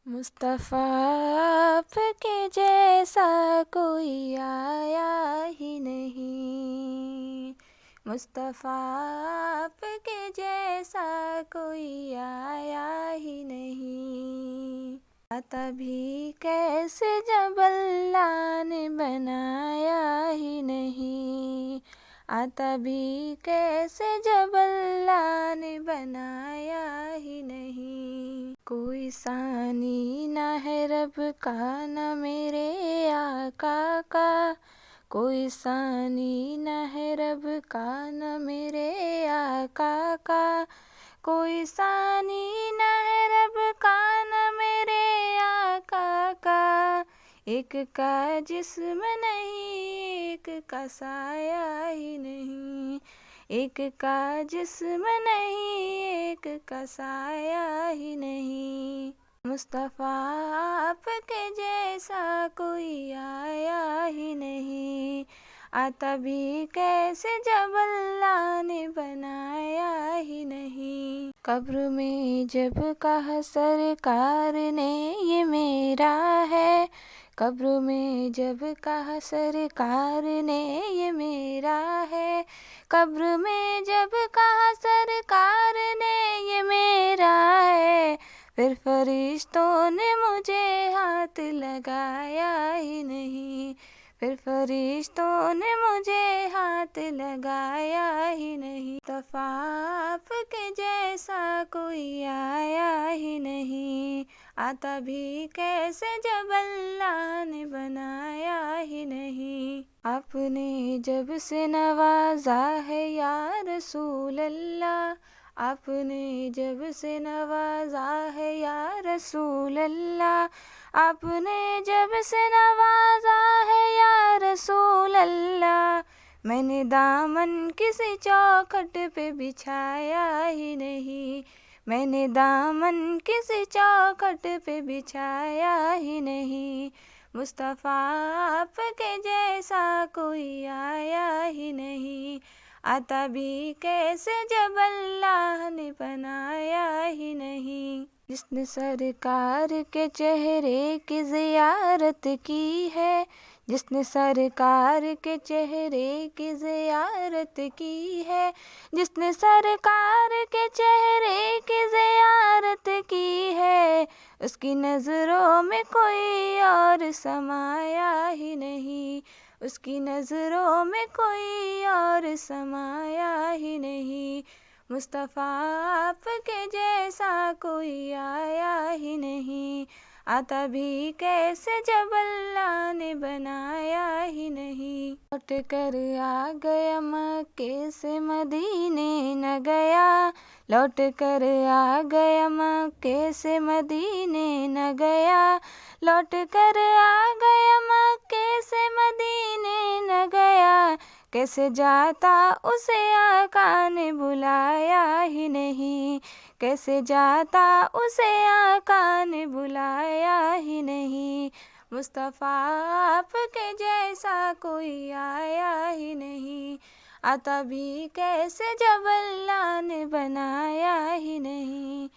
مصطفیٰ آپ کے جیسا کوئی آیا ہی نہیں، مصطفیٰ آپ کے جیسا کوئی آیا ہی نہیں، آتا بھی کیسے جب اللہ نے بنایا ہی نہیں، آتا بھی کیسے جب اللہ نے بنایا ہی نہیں، کوئی ثانی نہ ہے رب کا نہ میرے آقا کا، کوئی ثانی نہ ہے رب کا نہ میرے آقا کا، کوئی ثانی نہ ہے رب کا نہ میرے آقا کا، ایک کا جسم نہیں ایک کا سایہ ہی نہیں، ایک کا جسم نہیں ایک کا سایہ ہی نہیں، مصطفیٰ آپ کے جیسا کوئی آیا ہی نہیں، آتا بھی کیسے جب اللہ نے بنایا ہی نہیں، قبر میں جب کہا سرکار نے یہ میرا ہے، قبر میں جب کہا سرکار نے یہ میرا ہے، قبر میں جب کہا سرکار نے یہ میرا ہے، پھر فرشتوں نے مجھے ہاتھ لگایا ہی نہیں، پھر فرشتوں نے مجھے ہاتھ لگایا ہی نہیں، مصطفیٰ آپ کے جیسا کوئی آیا ہی نہیں، آتا بھی کیسے جب اللہ نے بنایا ہی نہیں، آپ نے جب سے نوازا ہے یا رسول اللہ، آپ نے جب سے نوازا ہے یا رسول اللہ، آپ نے جب سے نوازا ہے یا رسول اللہ، میں نے دامن کسی چوکھٹ پہ بچھایا ہی نہیں، میں نے دامن کسی چوکھٹ پہ بچھایا ہی نہیں، مصطفیٰ آپ کے جیسا کوئی آیا ہی نہیں، آتا بھی کیسے جب اللہ نے بنایا ہی نہیں، جس نے سرکار کے چہرے کی زیارت کی ہے، جس نے سرکار کے چہرے کی زیارت کی ہے، جس نے سرکار کے چہرے کی زیارت کی ہے، اس کی نظروں میں کوئی اور سمایا ہی نہیں، اس کی نظروں میں کوئی اور سمایا ہی نہیں، مصطفیٰ آپ کے جیسا کوئی آیا ہی نہیں، آتا بھی کیسے جب اللہ نے بنایا ہی نہیں، لوٹ کر آ گیا مکے سے مدینے نہ گیا، لوٹ کر آ گیا مکے سے مدینے نہ گیا، لوٹ کر آ گیا مکے سے مدینے نہ گیا، کیسے جاتا اسے آقا نے بلایا ہی نہیں، کیسے جاتا اسے آقا نے بلایا ہی نہیں، مصطفیٰ آپ کے جیسا کوئی آیا ہی نہیں، آتا بھی کیسے جب اللہ نے بنایا ہی نہیں۔